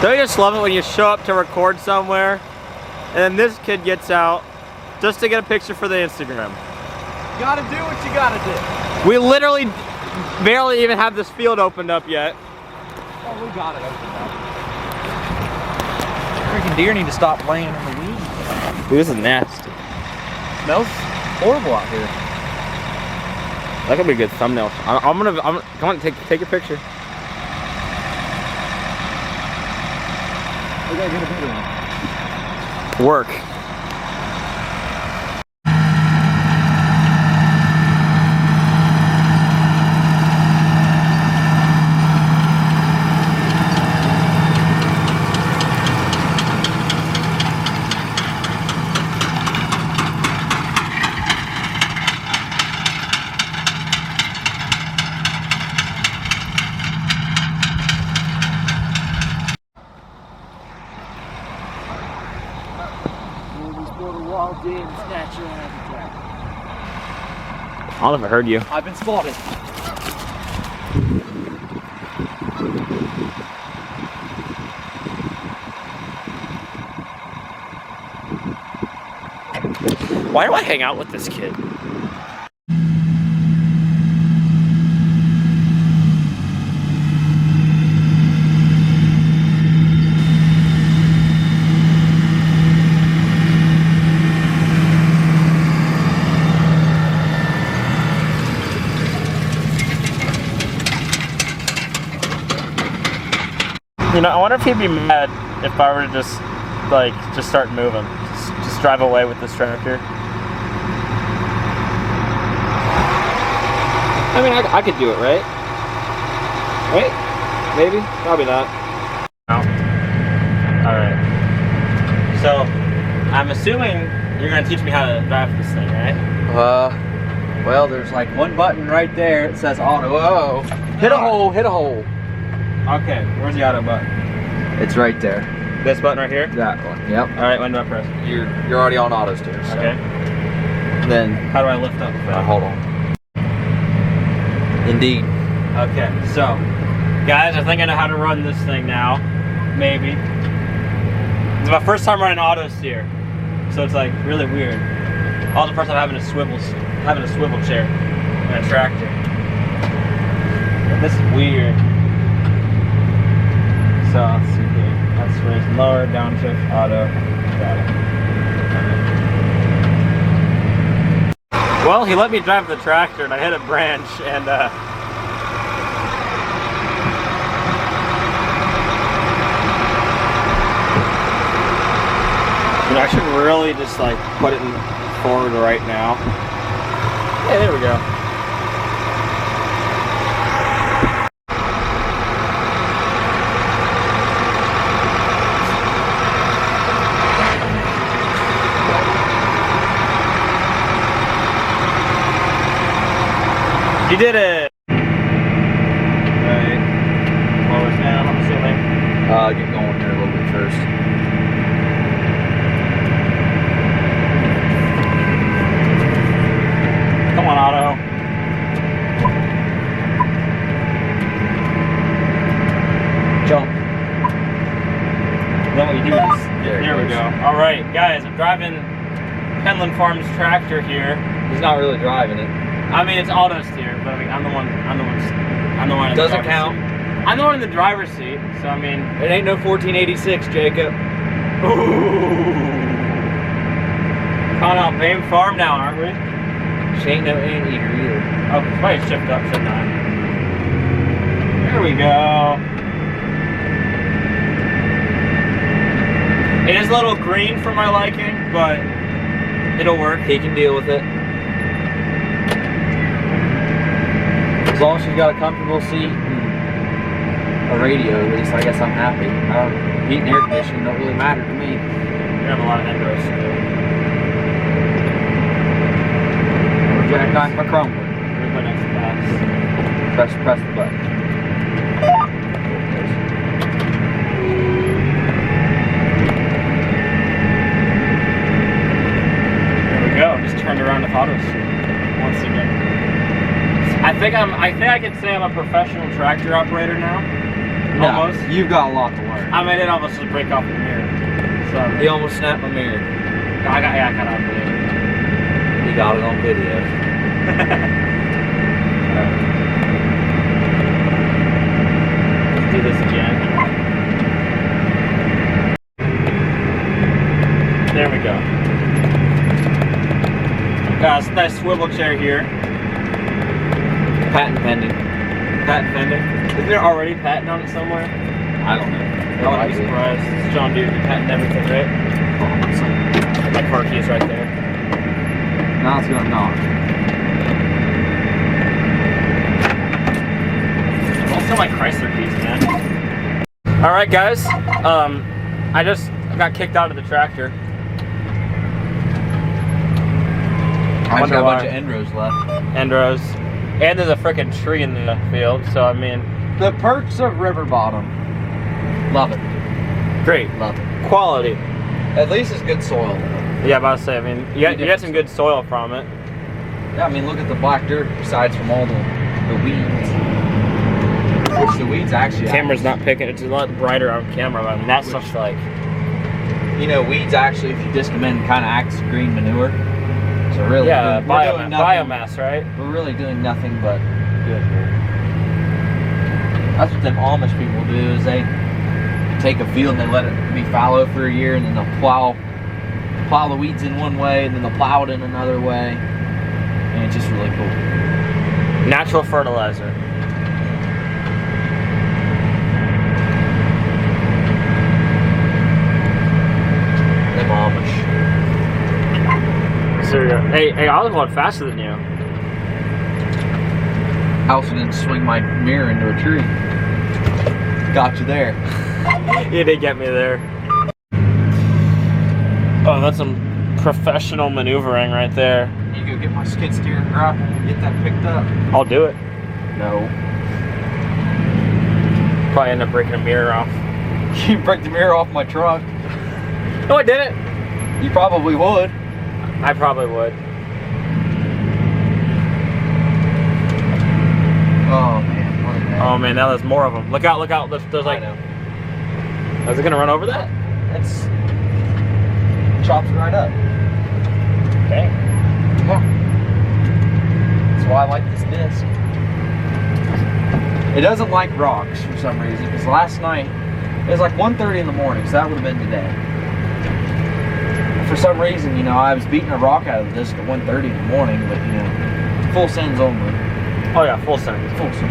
Don't you just love it when you show up to record somewhere and then this kid gets out just to get a picture for the Instagram? You gotta do what you gotta do. We literally barely even have this field opened up yet. Oh, we got it opened up. Freaking deer need to stop laying in the weeds. Dude, this is nasty. Smells horrible out here. That could be a good thumbnail. Come on, take a picture. We gotta get a video on. Work. I don't know if I heard you. I've been spotted. Why do I hang out with this kid? You know, I wonder if he'd be mad if I were to just start moving. Just drive away with this tractor. I mean, I could do it, right? Right? Maybe? Probably not. No. Alright. So, I'm assuming you're going to teach me how to drive this thing, right? Well, there's like one button right there. It says auto. Oh, hit a hole, hit a hole. Okay, where's the auto button? It's right there. This button right here? That one. Yep. All right, when do I press? You're already on auto steer. So. Okay. Then how do I lift up? Hold on. Indeed. Okay, so guys, I think I know how to run this thing now. Maybe. It's my first time running auto steer, so it's like really weird. Also, the first time having a swivel chair in a tractor. But this is weird. So let's see here. Let's raise lower, downshift, auto. Got it. Well, he let me drive the tractor and I hit a branch and you know, I should really just like put it in forward right now. Yeah, there we go. You did it! Right. Lowers down, I'm assuming. Get going here a little bit first. Come on, Otto. Jump. Then what you do is, there we go. All right, guys, I'm driving Penland Farms tractor here. He's not really driving it. I mean, it's auto steer, but I mean, I'm the one. In Doesn't the count. Seat. I'm the one in the driver's seat, so I mean. It ain't no 1486, Jacob. Ooh. Calling out Bame Farm now, aren't we? She ain't no anteater either. Oh, probably shift up, shouldn't I? There we go. It is a little green for my liking, but it'll work. He can deal with it. As long as she's got a comfortable seat and a radio, at least, I guess I'm happy. Heat and air conditioning don't really matter to me. You have a lot of endos to do. Jackknife my crumbler. Here's my next class. Press the button. There we go. Just turned around with autos once again. I think I can say I'm a professional tractor operator now. No, Almost? you've got a lot to learn. I mean, it almost just break off the mirror. So, He almost snapped my mirror. I got it on video. He got it on video. Let's do this again. There we go. Got a nice swivel chair here. Patent pending. Patent pending. Isn't there already patent on it somewhere? I don't know. I wouldn't be surprised. It's John Deere, you patent everything, right? My car keys right there. Now it's gonna knock. Also my Chrysler keys, man. Alright guys, I just got kicked out of the tractor. I just wonder got a bunch why. of end rows left. End rows. And there's a freaking tree in the field, so I mean... The perks of river bottom. Love it. Great. Love it. Quality. At least it's good soil. Yeah, about to say, I mean, you got some good soil from it. Yeah, I mean, look at the black dirt besides from all the weeds. Which the weeds actually... Camera's not picking, it's a lot brighter on camera, but I mean, that stuff's like... You know, weeds actually, if you disc them in, kind of acts as green manure. So really, yeah, we're doing nothing, biomass, right? We're really doing nothing but good here. That's what them Amish people do, is they take a field and they let it be fallow for a year, and then they'll plow the weeds in one way, and then they'll plow it in another way, and it's just really cool. Natural fertilizer. Them Amish. Hey, I was going faster than you. I also didn't swing my mirror into a tree. Got you there. You did get me there. Oh, that's some professional maneuvering right there. You go get my skid steer and grapple and get that picked up. I'll do it. No. Probably end up breaking a mirror off. You break the mirror off my truck. No, I didn't. You probably would. I probably would. Oh man, what a day. Oh man, now there's more of them. Look out, look out. There's like... I know. Is it gonna run over that? It's chops right up. Okay. Yeah. That's why I like this disc. It doesn't like rocks for some reason, because last night, it was like 1:30 in the morning, so that would have been today. For some reason, you know, I was beating a rock out of the disc at 1:30 in the morning, but you know, full sends only. Oh yeah, full send. Full send.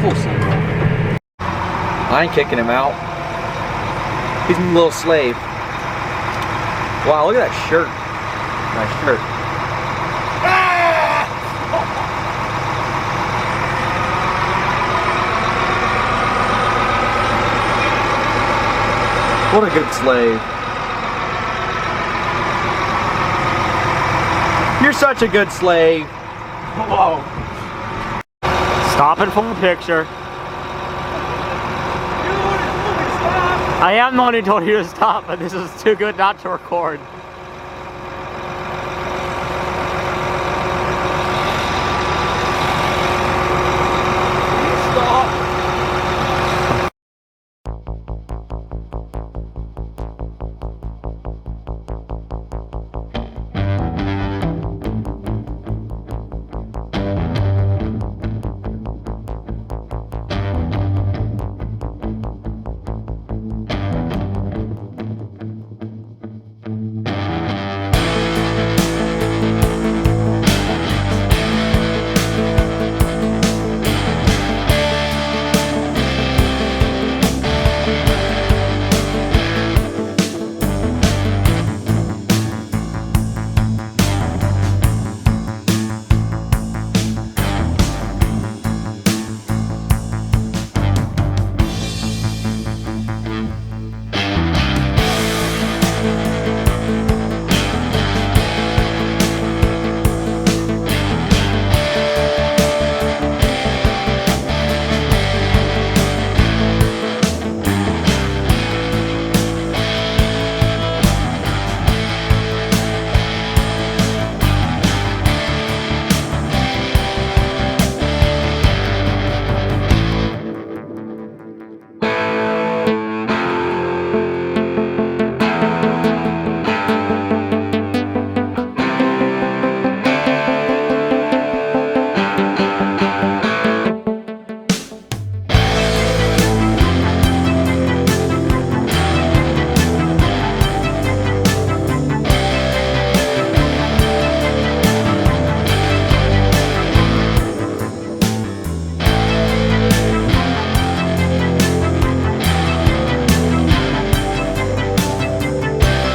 Full send. I ain't kicking him out. He's my little slave. Wow, look at that shirt. Nice shirt. What a good slave. You're such a good slave. Whoa. Stop and pull a picture. I am the one who told you to stop, but this is too good not to record.